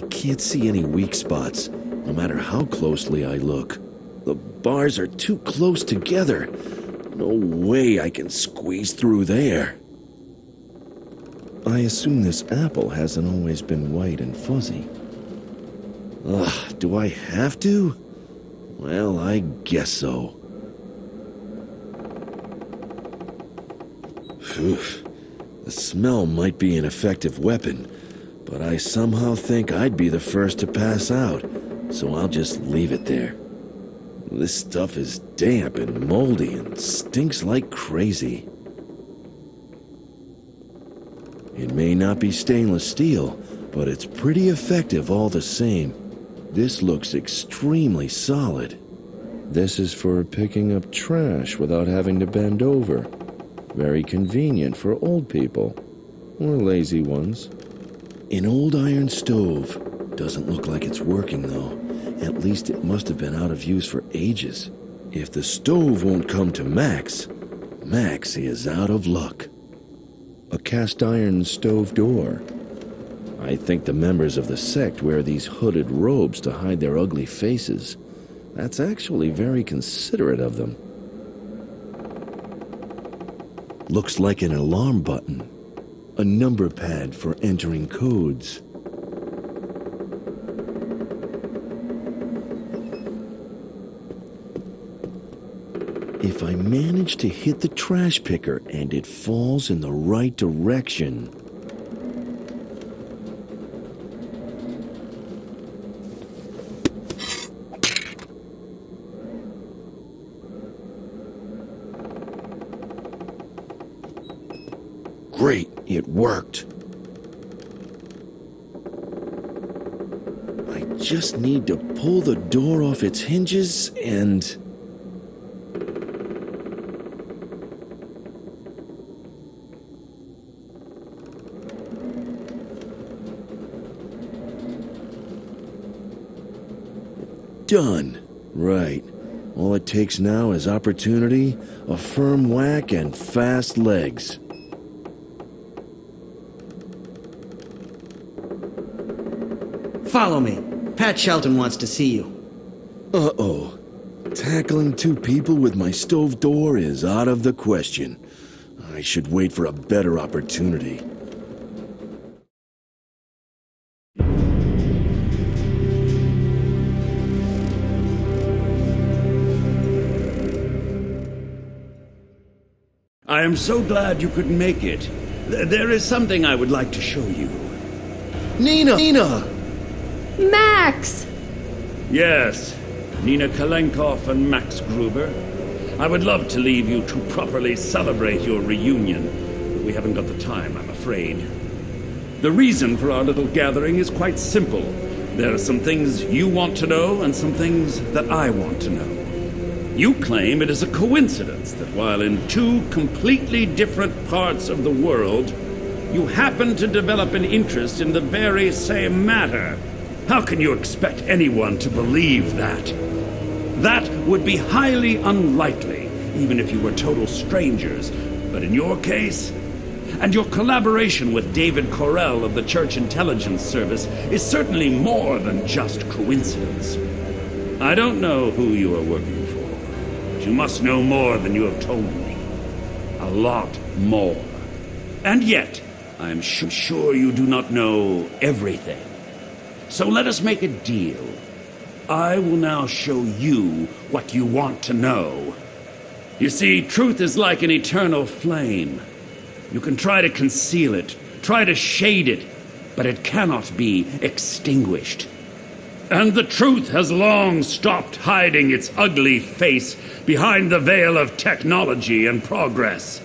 can't see any weak spots, no matter how closely I look. The bars are too close together. No way I can squeeze through there. I assume this apple hasn't always been white and fuzzy. Ugh, do I have to? Well, I guess so. Phew. The smell might be an effective weapon, but I somehow think I'd be the first to pass out, so I'll just leave it there. This stuff is damp and moldy and stinks like crazy. It may not be stainless steel, but it's pretty effective all the same. This looks extremely solid. This is for picking up trash without having to bend over. Very convenient for old people, or lazy ones. An old iron stove. Doesn't look like it's working, though. At least it must have been out of use for ages. If the stove won't come to Max, Max is out of luck. A cast iron stove door. I think the members of the sect wear these hooded robes to hide their ugly faces. That's actually very considerate of them. Looks like an alarm button. A number pad for entering codes. If I manage to hit the trash picker and it falls in the right direction... Great, it worked. I just need to pull the door off its hinges and... Done. Right. All it takes now is opportunity, a firm whack, and fast legs. Follow me. Pat Shelton wants to see you. Uh-oh. Tackling two people with my stove door is out of the question. I should wait for a better opportunity. I am so glad you could make it. There is something I would like to show you. Nina! Nina! Max! Yes, Nina Kalenkov and Max Gruber. I would love to leave you to properly celebrate your reunion, but we haven't got the time, I'm afraid. The reason for our little gathering is quite simple. There are some things you want to know and some things that I want to know. You claim it is a coincidence that while in two completely different parts of the world, you happen to develop an interest in the very same matter. How can you expect anyone to believe that? That would be highly unlikely, even if you were total strangers. But in your case, and your collaboration with David Correll of the Church Intelligence Service is certainly more than just coincidence. I don't know who you are working for, but you must know more than you have told me. A lot more. And yet, I'm sure you do not know everything. So let us make a deal. I will now show you what you want to know. You see, truth is like an eternal flame. You can try to conceal it, try to shade it, but it cannot be extinguished. And the truth has long stopped hiding its ugly face behind the veil of technology and progress.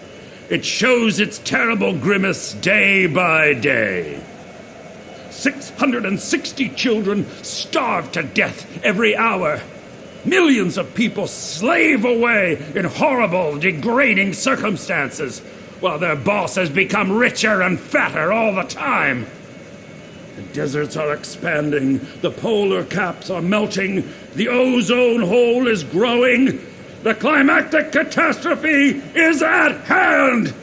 It shows its terrible grimace day by day. 660 children starve to death every hour. Millions of people slave away in horrible, degrading circumstances, while their boss has become richer and fatter all the time. The deserts are expanding, the polar caps are melting, the ozone hole is growing, the climactic catastrophe is at hand!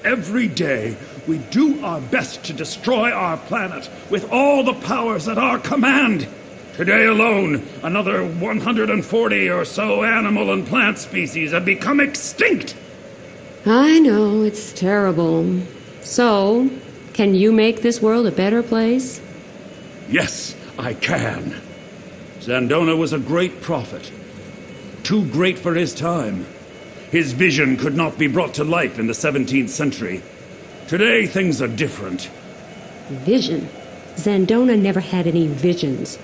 Every day, we do our best to destroy our planet with all the powers at our command. Today alone, another 140 or so animal and plant species have become extinct. I know, it's terrible. So, can you make this world a better place? Yes, I can. Zandona was a great prophet. Too great for his time. His vision could not be brought to life in the 17th century. Today, things are different. Vision? Zandona never had any visions.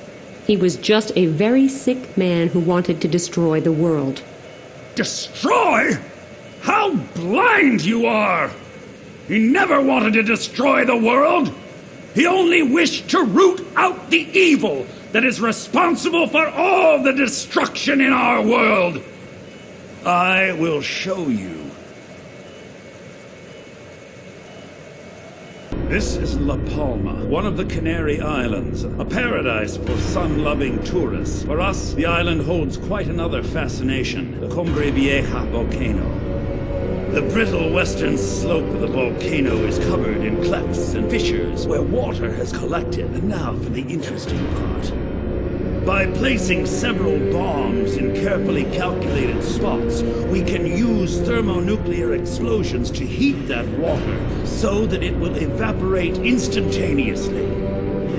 He was just a very sick man who wanted to destroy the world. Destroy? How blind you are! He never wanted to destroy the world. He only wished to root out the evil that is responsible for all the destruction in our world. I will show you. This is La Palma, one of the Canary Islands, a paradise for sun-loving tourists. For us, the island holds quite another fascination, the Cumbre Vieja volcano. The brittle western slope of the volcano is covered in clefts and fissures where water has collected. And now for the interesting part. By placing several bombs in carefully calculated spots, we can use thermonuclear explosions to heat that water so that it will evaporate instantaneously.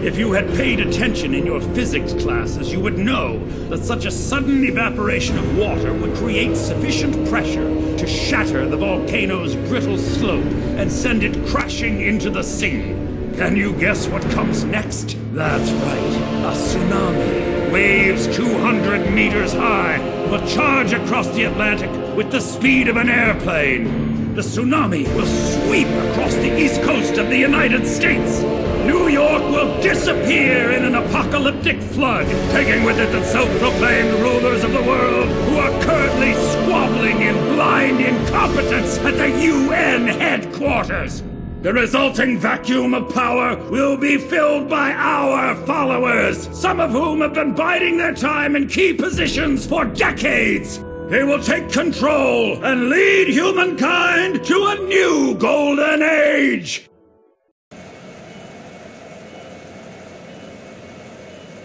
If you had paid attention in your physics classes, you would know that such a sudden evaporation of water would create sufficient pressure to shatter the volcano's brittle slope and send it crashing into the sea. Can you guess what comes next? That's right, a tsunami. Waves 200 meters high will charge across the Atlantic with the speed of an airplane. The tsunami will sweep across the east coast of the United States. New York will disappear in an apocalyptic flood, taking with it the self-proclaimed rulers of the world who are currently squabbling in blind incompetence at the UN headquarters. The resulting vacuum of power will be filled by our followers, some of whom have been biding their time in key positions for decades. They will take control and lead humankind to a new golden age.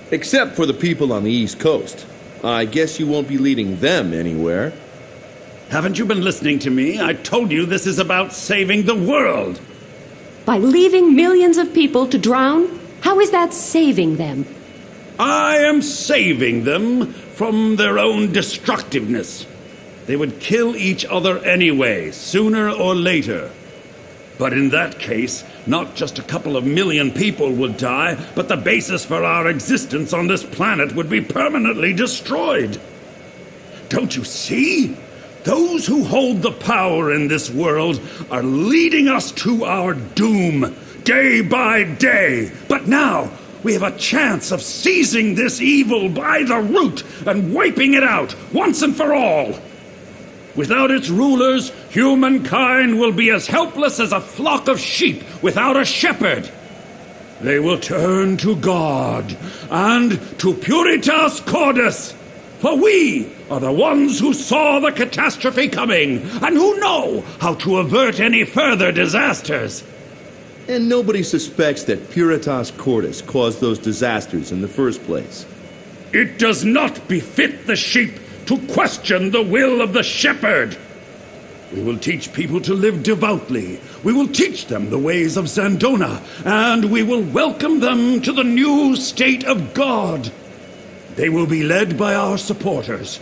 Except for the people on the East Coast. I guess you won't be leading them anywhere. Haven't you been listening to me? I told you this is about saving the world. By leaving millions of people to drown? How is that saving them? I am saving them from their own destructiveness. They would kill each other anyway, sooner or later. But in that case, not just a couple of million people would die, but the basis for our existence on this planet would be permanently destroyed. Don't you see? Those who hold the power in this world are leading us to our doom, day by day. But now, we have a chance of seizing this evil by the root and wiping it out, once and for all. Without its rulers, humankind will be as helpless as a flock of sheep without a shepherd. They will turn to God and to Puritas Cordis. For we are the ones who saw the catastrophe coming and who know how to avert any further disasters. And nobody suspects that Puritas Cordis caused those disasters in the first place. It does not befit the sheep to question the will of the shepherd. We will teach people to live devoutly. We will teach them the ways of Zandona, and we will welcome them to the new state of God. They will be led by our supporters,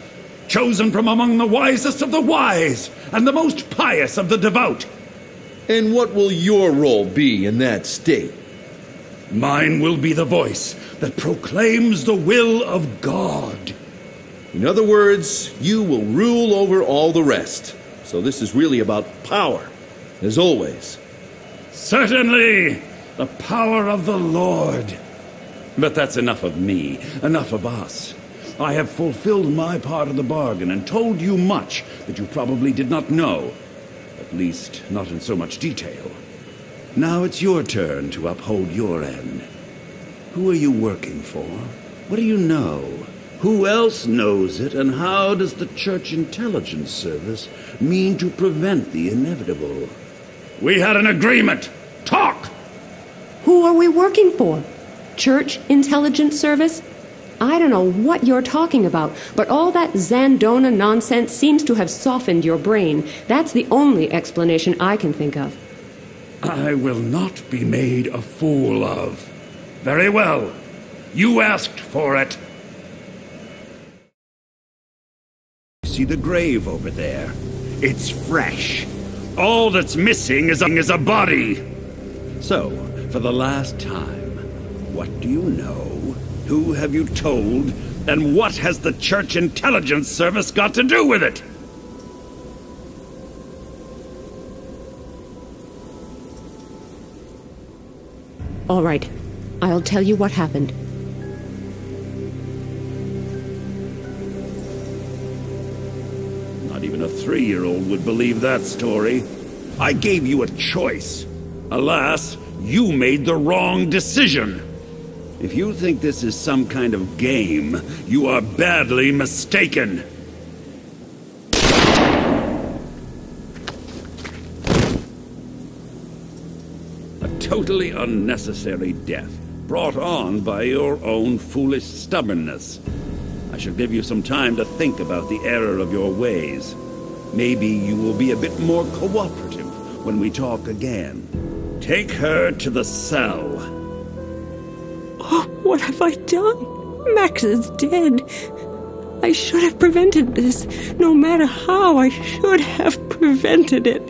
chosen from among the wisest of the wise and the most pious of the devout. And what will your role be in that state? Mine will be the voice that proclaims the will of God. In other words, you will rule over all the rest. So this is really about power, as always. Certainly, the power of the Lord. But that's enough of me, enough of us. I have fulfilled my part of the bargain and told you much that you probably did not know. At least, not in so much detail. Now it's your turn to uphold your end. Who are you working for? What do you know? Who else knows it, and how does the Church Intelligence Service mean to prevent the inevitable? We had an agreement. Who are we working for? Church Intelligence Service? I don't know what you're talking about, but all that Zandona nonsense seems to have softened your brain. That's the only explanation I can think of. I will not be made a fool of. Very well. You asked for it. See the grave over there? It's fresh. All that's missing is a body. So, for the last time, what do you know? Who have you told? And what has the Church Intelligence Service got to do with it? All right. I'll tell you what happened. Not even a 3-year-old would believe that story. I gave you a choice. Alas, you made the wrong decision. If you think this is some kind of game, you are badly mistaken. A totally unnecessary death, brought on by your own foolish stubbornness. I shall give you some time to think about the error of your ways. Maybe you will be a bit more cooperative when we talk again. Take her to the cell. Oh, what have I done? Max is dead. I should have prevented this. No matter how, I should have prevented it.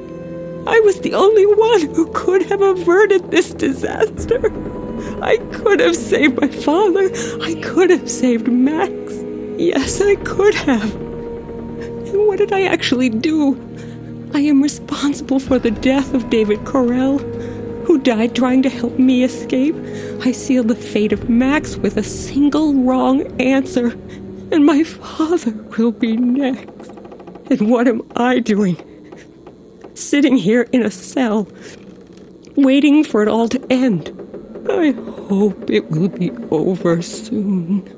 I was the only one who could have averted this disaster. I could have saved my father. I could have saved Max. Yes, I could have. And what did I actually do? I am responsible for the death of David Corell, who died trying to help me escape. I sealed the fate of Max with a single wrong answer, and my father will be next. And what am I doing? Sitting here in a cell, waiting for it all to end. I hope it will be over soon.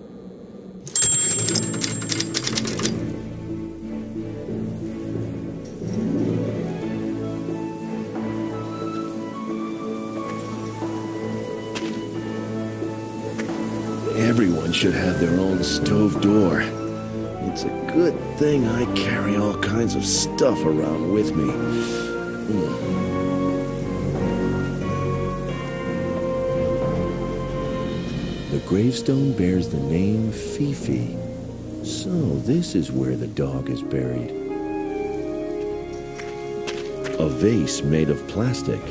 Everyone should have their own stove door. It's a good thing I carry all kinds of stuff around with me. The gravestone bears the name Fifi. So this is where the dog is buried. A vase made of plastic.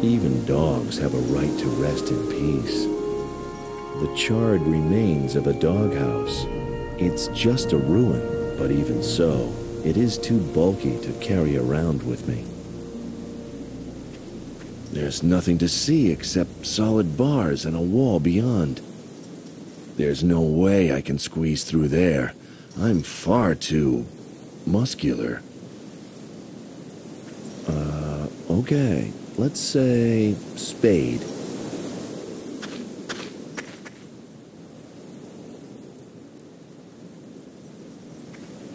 Even dogs have a right to rest in peace. The charred remains of a doghouse. It's just a ruin, but even so, it is too bulky to carry around with me. There's nothing to see except solid bars and a wall beyond. There's no way I can squeeze through there. I'm far too muscular. Okay. Let's say spade.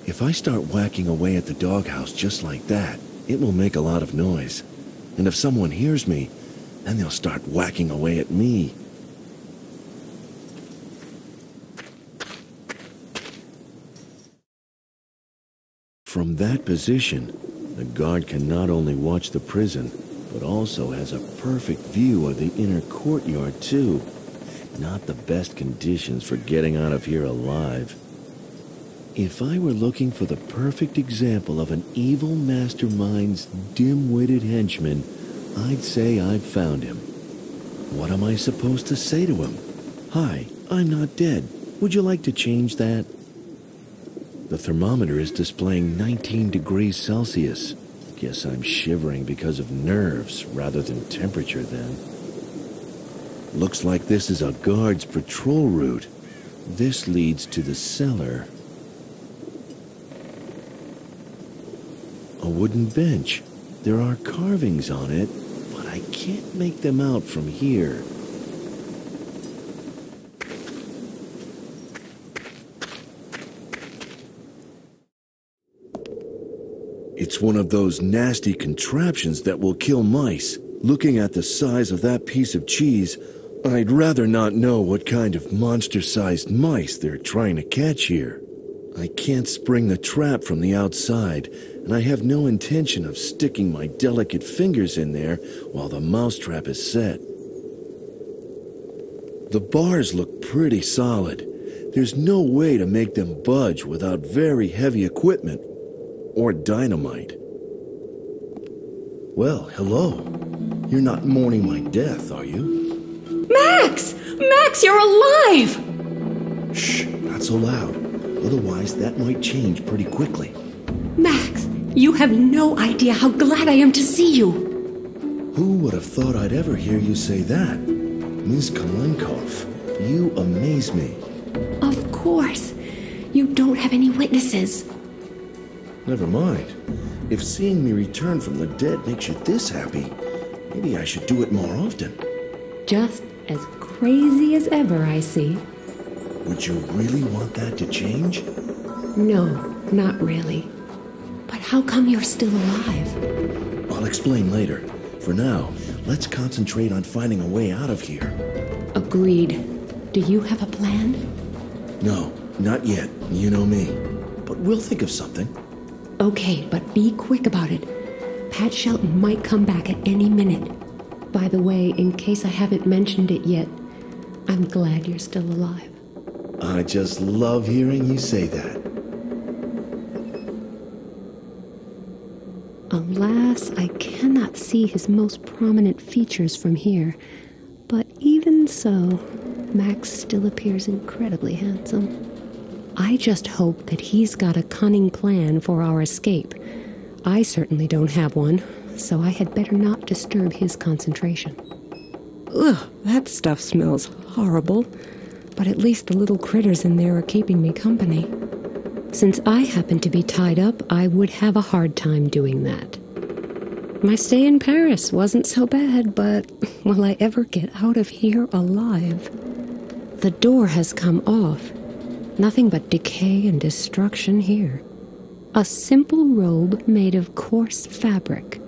If I start whacking away at the doghouse just like that, it will make a lot of noise. And if someone hears me, then they'll start whacking away at me. From that position, the guard can not only watch the prison, but also has a perfect view of the inner courtyard, too. Not the best conditions for getting out of here alive. If I were looking for the perfect example of an evil mastermind's dim-witted henchman, I'd say I've found him. What am I supposed to say to him? Hi, I'm not dead. Would you like to change that? The thermometer is displaying 19 degrees Celsius. Guess I'm shivering because of nerves rather than temperature then. Looks like this is a guard's patrol route. This leads to the cellar. A wooden bench. There are carvings on it, but I can't make them out from here. It's one of those nasty contraptions that will kill mice. Looking at the size of that piece of cheese, I'd rather not know what kind of monster-sized mice they're trying to catch here. I can't spring the trap from the outside, and I have no intention of sticking my delicate fingers in there while the mousetrap is set. The bars look pretty solid. There's no way to make them budge without very heavy equipment or dynamite. Well, hello. You're not mourning my death, are you? Max! Max, you're alive! Shh, not so loud. Otherwise, that might change pretty quickly. Max, you have no idea how glad I am to see you. Who would have thought I'd ever hear you say that? Ms. Kalenkov, you amaze me. Of course. You don't have any witnesses. Never mind. If seeing me return from the dead makes you this happy, maybe I should do it more often. Just as crazy as ever, I see. Would you really want that to change? No, not really. But how come you're still alive? I'll explain later. For now, let's concentrate on finding a way out of here. Agreed. Do you have a plan? No, not yet. You know me. But we'll think of something. Okay, but be quick about it. Pat Shelton might come back at any minute. By the way, in case I haven't mentioned it yet, I'm glad you're still alive. I just love hearing you say that. Alas, I cannot see his most prominent features from here. But even so, Max still appears incredibly handsome. I just hope that he's got a cunning plan for our escape. I certainly don't have one, so I had better not disturb his concentration. Ugh, that stuff smells horrible. But at least the little critters in there are keeping me company. Since I happen to be tied up, I would have a hard time doing that. My stay in Paris wasn't so bad, but will I ever get out of here alive? The door has come off. Nothing but decay and destruction here. A simple robe made of coarse fabric.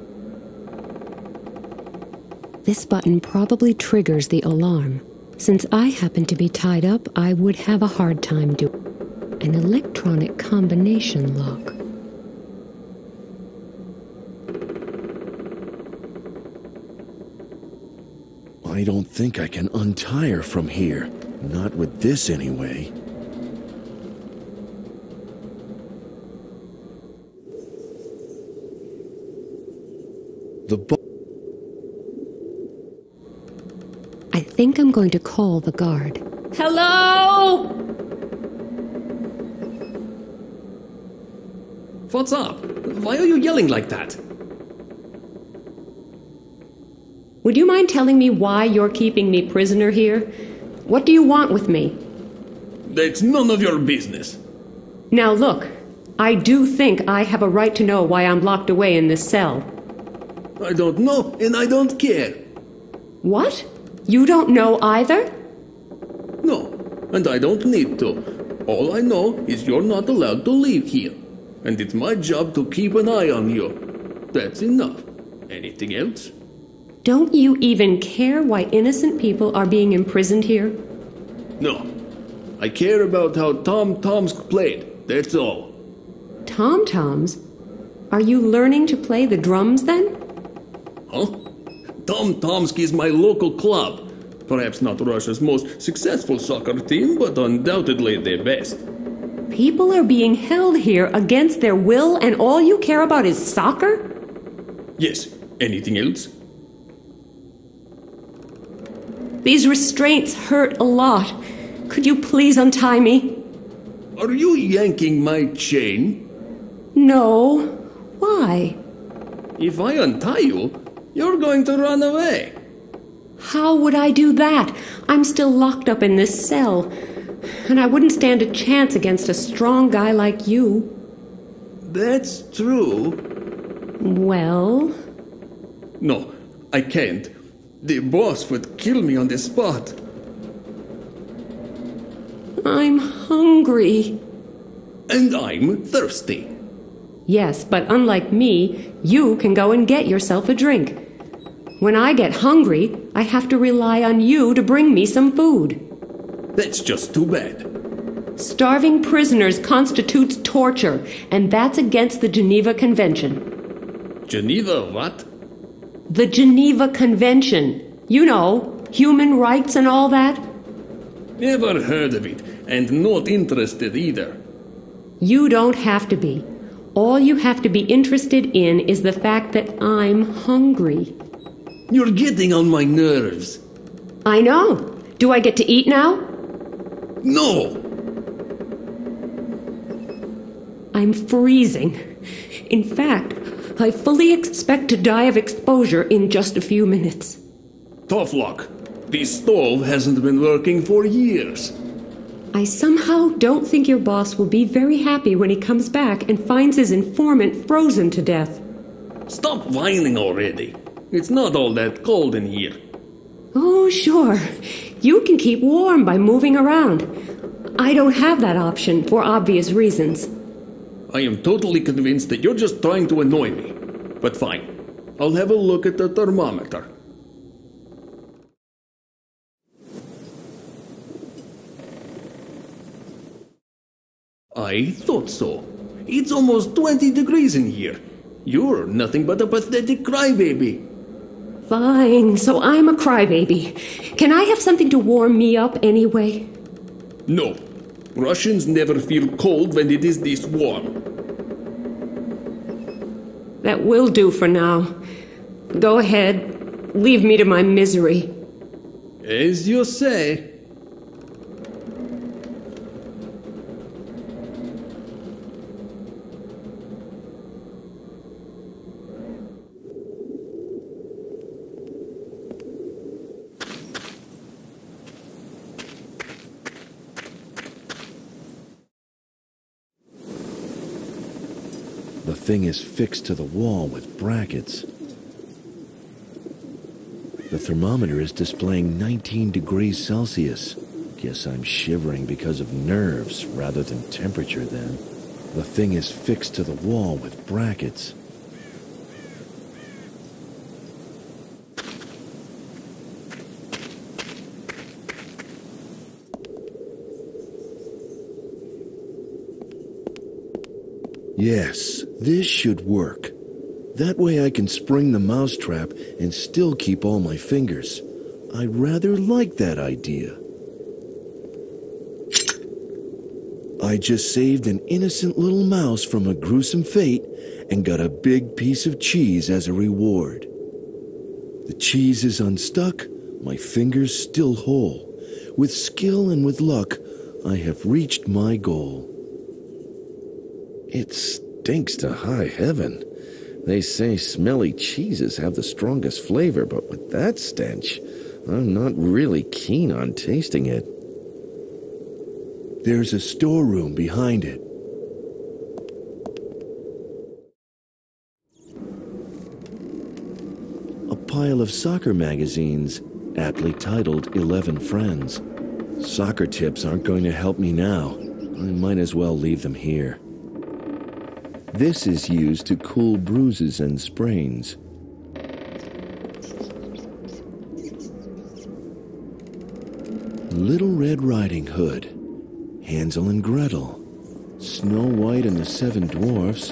This button probably triggers the alarm. Since I happen to be tied up, I would have a hard time doing an electronic combination lock. I don't think I can untie her from here. Not with this, anyway. I think I'm going to call the guard. Hello? What's up? Why are you yelling like that? Would you mind telling me why you're keeping me prisoner here? What do you want with me? That's none of your business. Now look, I do think I have a right to know why I'm locked away in this cell. I don't know, and I don't care. What? You don't know either? No, and I don't need to. All I know is you're not allowed to leave here. And it's my job to keep an eye on you. That's enough. Anything else? Don't you even care why innocent people are being imprisoned here? No. I care about how Tom-Toms played. That's all. Tom-toms? Are you learning to play the drums then? Huh? Tom-Tomsk is my local club. Perhaps not Russia's most successful soccer team, but undoubtedly the best. People are being held here against their will, and all you care about is soccer? Yes. Anything else? These restraints hurt a lot. Could you please untie me? Are you yanking my chain? No. Why? If I untie you, you're going to run away. How would I do that? I'm still locked up in this cell. And I wouldn't stand a chance against a strong guy like you. That's true. Well? No, I can't. The boss would kill me on the spot. I'm hungry. And I'm thirsty. Yes, but unlike me, you can go and get yourself a drink. When I get hungry, I have to rely on you to bring me some food. That's just too bad. Starving prisoners constitutes torture, and that's against the Geneva Convention. Geneva what? The Geneva Convention. You know, human rights and all that. Never heard of it, and not interested either. You don't have to be. All you have to be interested in is the fact that I'm hungry. You're getting on my nerves. I know. Do I get to eat now? No! I'm freezing. In fact, I fully expect to die of exposure in just a few minutes. Tough luck. This stove hasn't been working for years. I somehow don't think your boss will be very happy when he comes back and finds his informant frozen to death. Stop whining already. It's not all that cold in here. Oh, sure. You can keep warm by moving around. I don't have that option for obvious reasons. I am totally convinced that you're just trying to annoy me. But fine. I'll have a look at the thermometer. I thought so. It's almost 20 degrees in here. You're nothing but a pathetic crybaby. Fine, so I'm a crybaby. Can I have something to warm me up anyway? No. Russians never feel cold when it is this warm. That will do for now. Go ahead. Leave me to my misery. As you say. The thing is fixed to the wall with brackets. The thermometer is displaying 19 degrees Celsius. Guess I'm shivering because of nerves rather than temperature then. The thing is fixed to the wall with brackets. Yes, this should work. That way I can spring the mousetrap and still keep all my fingers. I rather like that idea. I just saved an innocent little mouse from a gruesome fate and got a big piece of cheese as a reward. The cheese is unstuck, my fingers still whole. With skill and with luck, I have reached my goal. It stinks to high heaven. They say smelly cheeses have the strongest flavor, but with that stench, I'm not really keen on tasting it. There's a storeroom behind it. A pile of soccer magazines, aptly titled 11 Friends. Soccer tips aren't going to help me now. I might as well leave them here. This is used to cool bruises and sprains. Little Red Riding Hood, Hansel and Gretel, Snow White and the Seven Dwarfs,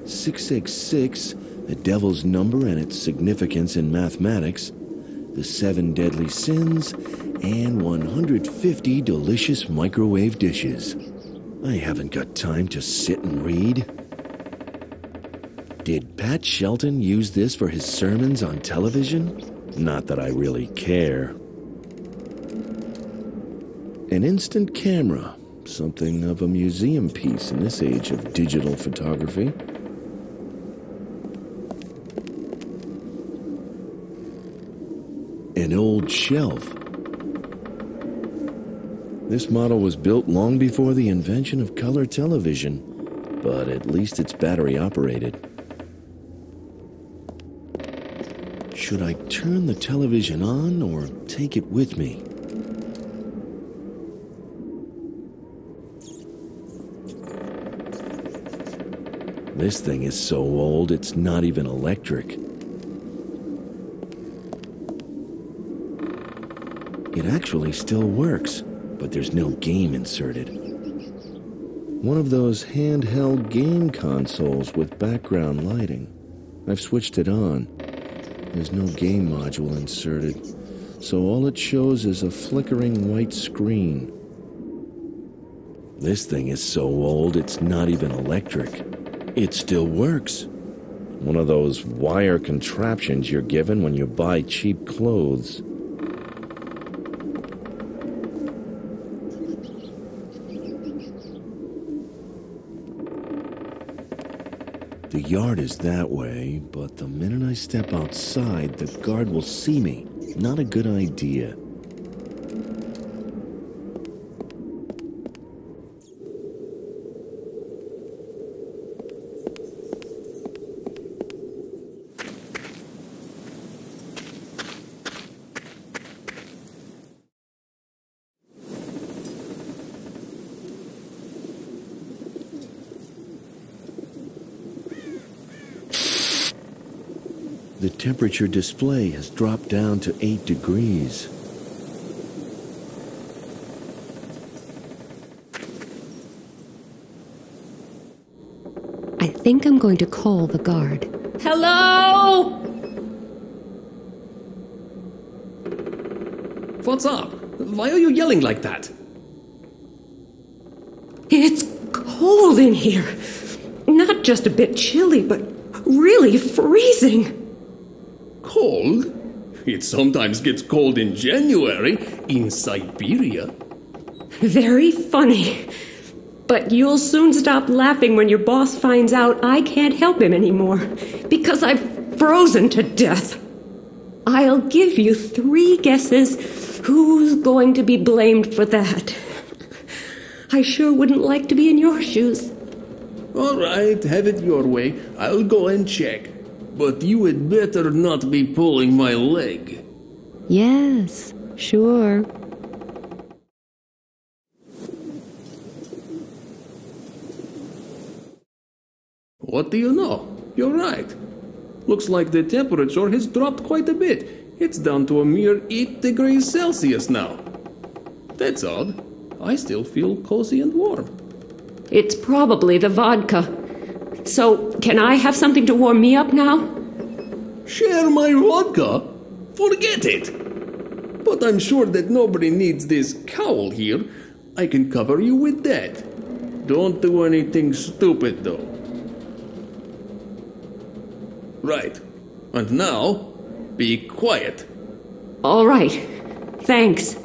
666, the devil's number and its significance in mathematics, the 7 deadly sins, and 150 delicious microwave dishes. I haven't got time to sit and read. Did Pat Shelton use this for his sermons on television? Not that I really care. An instant camera, something of a museum piece in this age of digital photography. An old shelf. This model was built long before the invention of color television, but at least it's battery operated. Should I turn the television on or take it with me? This thing is so old, it's not even electric. It actually still works, but there's no game inserted. One of those handheld game consoles with background lighting. I've switched it on. There's no game module inserted, so all it shows is a flickering white screen. This thing is so old, it's not even electric. It still works. One of those wire contraptions you're given when you buy cheap clothes. The yard is that way, but the minute I step outside, the guard will see me. Not a good idea. The temperature display has dropped down to 8 degrees. I think I'm going to call the guard. Hello? What's up? Why are you yelling like that? It's cold in here. Not just a bit chilly, but really freezing. Cold? It sometimes gets cold in January in Siberia. Very funny. But you'll soon stop laughing when your boss finds out I can't help him anymore, because I've frozen to death. I'll give you 3 guesses who's going to be blamed for that. I sure wouldn't like to be in your shoes. All right, have it your way. I'll go and check. But you had better not be pulling my leg. Yes, sure. What do you know? You're right. Looks like the temperature has dropped quite a bit. It's down to a mere 8 degrees Celsius now. That's odd. I still feel cozy and warm. It's probably the vodka. So, can I have something to warm me up now? Share my vodka? Forget it. But I'm sure that nobody needs this cowl here. I can cover you with that. Don't do anything stupid, though. Right. And now, be quiet. All right. Thanks.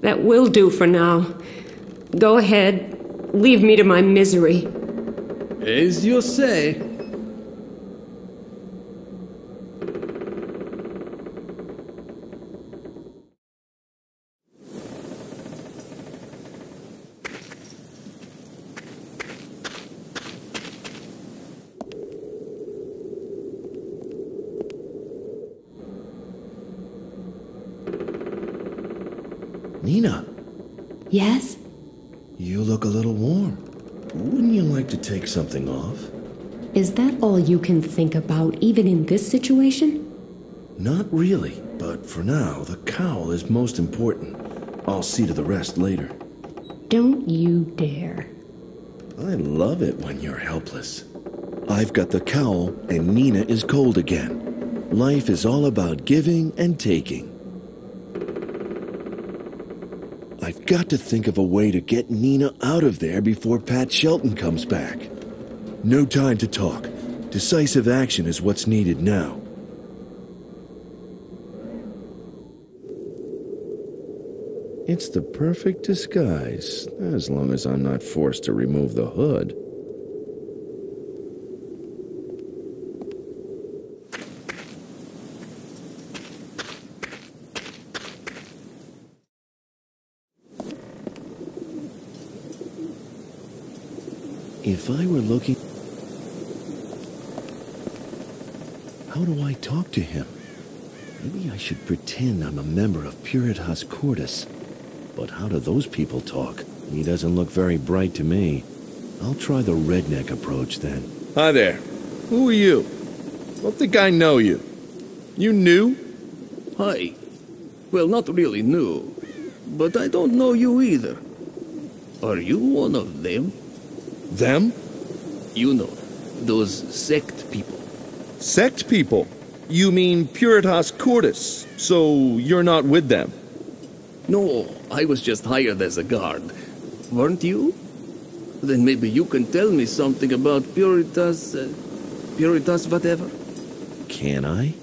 That will do for now. Go ahead. Leave me to my misery. As you say. Nina, Yes? you look a little warm. Wouldn't you like to take something off? Is that all you can think about, even in this situation? Not really, but for now, the cowl is most important. I'll see to the rest later. Don't you dare. I love it when you're helpless. I've got the cowl, and Nina is cold again. Life is all about giving and taking. I've got to think of a way to get Nina out of there before Pat Shelton comes back. No time to talk. Decisive action is what's needed now. It's the perfect disguise, as long as I'm not forced to remove the hood. If I were looking... How do I talk to him? Maybe I should pretend I'm a member of Puritas Cordis. But how do those people talk? He doesn't look very bright to me. I'll try the redneck approach then. Hi there. Who are you? Don't think I know you. You new? Hi. Well, not really new, but I don't know you either. Are you one of them? Them? You know, those sect people. Sect people? You mean Puritas Cordis, so you're not with them? No, I was just hired as a guard. Weren't you? Then maybe you can tell me something about Puritas whatever? Can I?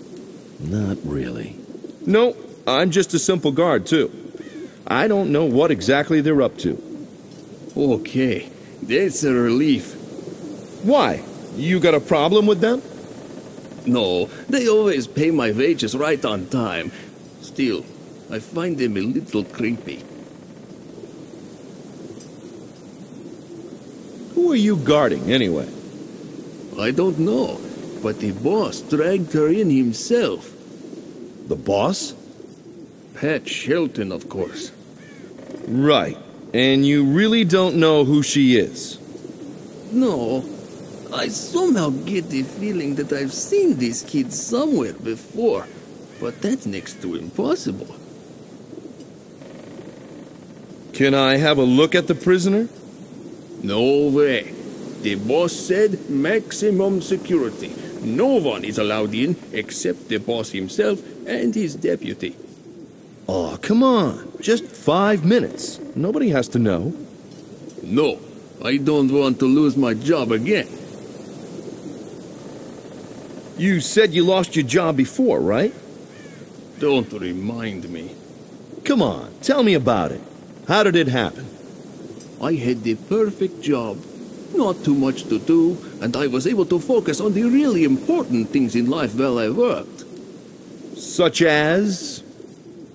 Not really. No, I'm just a simple guard, too. I don't know what exactly they're up to. Okay, that's a relief. Why? You got a problem with them? No, they always pay my wages right on time. Still, I find them a little creepy. Who are you guarding, anyway? I don't know, but the boss dragged her in himself. The boss? Pat Shelton, of course. Right. And you really don't know who she is? No, I somehow get the feeling that I've seen this kid somewhere before, but that's next to impossible. Can I have a look at the prisoner? No way. The boss said maximum security. No one is allowed in except the boss himself and his deputy. Oh, come on. Just 5 minutes. Nobody has to know. No, I don't want to lose my job again. You said you lost your job before, right? Don't remind me. Come on, tell me about it. How did it happen? I had the perfect job. Not too much to do, and I was able to focus on the really important things in life while I worked. Such as?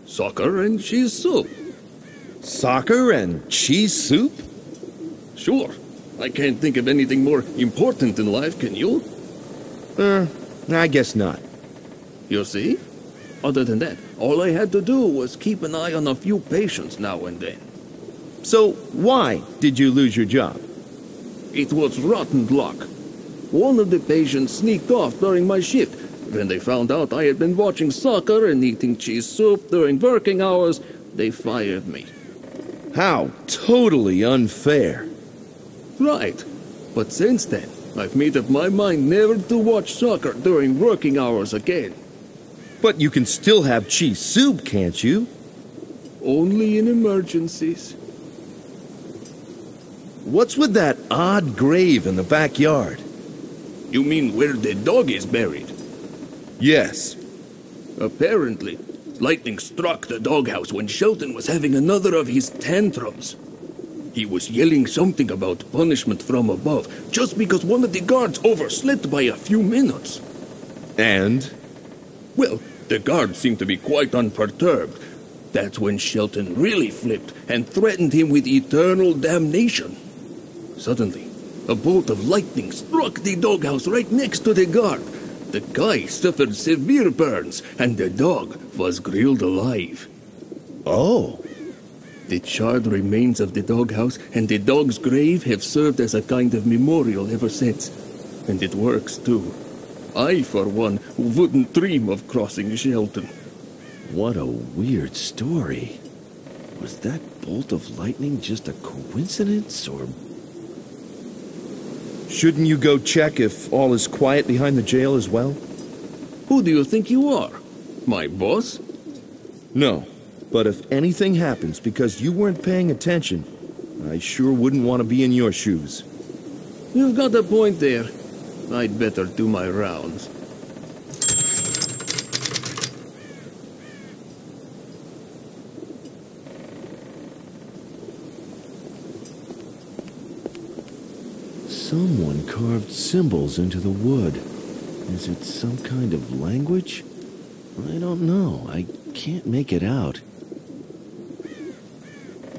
Soccer and cheese soup. Soccer and cheese soup? Sure. I can't think of anything more important in life, can you? I guess not. You see? Other than that, all I had to do was keep an eye on a few patients now and then. So, why did you lose your job? It was rotten luck. One of the patients sneaked off during my shift. When they found out I had been watching soccer and eating cheese soup during working hours, they fired me. How totally unfair. Right. But since then, I've made up my mind never to watch soccer during working hours again. But you can still have cheese soup, can't you? Only in emergencies. What's with that odd grave in the backyard? You mean where the dog is buried? Yes. Apparently, lightning struck the doghouse when Shelton was having another of his tantrums. He was yelling something about punishment from above, just because one of the guards overslept by a few minutes. And? Well, the guard seemed to be quite unperturbed. That's when Shelton really flipped and threatened him with eternal damnation. Suddenly, a bolt of lightning struck the doghouse right next to the guard. The guy suffered severe burns, and the dog was grilled alive. Oh. The charred remains of the doghouse and the dog's grave have served as a kind of memorial ever since. And it works, too. I, for one, wouldn't dream of crossing Shelton. What a weird story. Was that bolt of lightning just a coincidence, or... Shouldn't you go check if all is quiet behind the jail as well? Who do you think you are? My boss? No, but if anything happens because you weren't paying attention, I sure wouldn't want to be in your shoes. You've got a point there. I'd better do my rounds. Someone carved symbols into the wood. Is it some kind of language? I don't know. I can't make it out.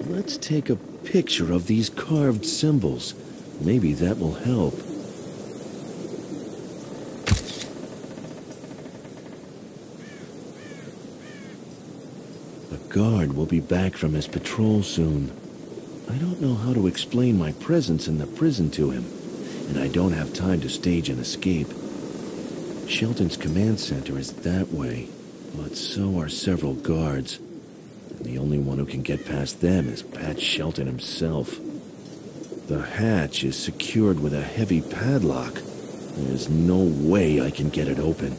Let's take a picture of these carved symbols. Maybe that will help. The guard will be back from his patrol soon. I don't know how to explain my presence in the prison to him, and I don't have time to stage an escape. Shelton's command center is that way, but so are several guards. And the only one who can get past them is Pat Shelton himself. The hatch is secured with a heavy padlock. There's no way I can get it open.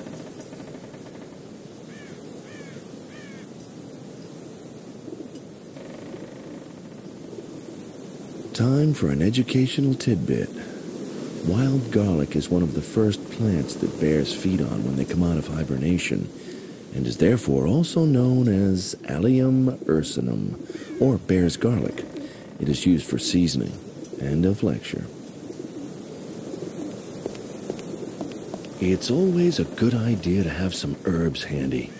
Time for an educational tidbit. Wild garlic is one of the first plants that bears feed on when they come out of hibernation, and is therefore also known as Allium ursinum, or bear's garlic. It is used for seasoning. End of lecture. It's always a good idea to have some herbs handy.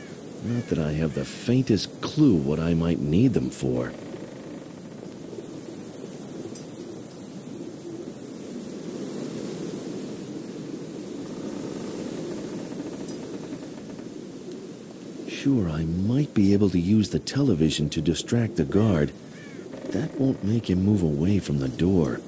Not that I have the faintest clue what I might need them for. Sure, I might be able to use the television to distract the guard. That won't make him move away from the door.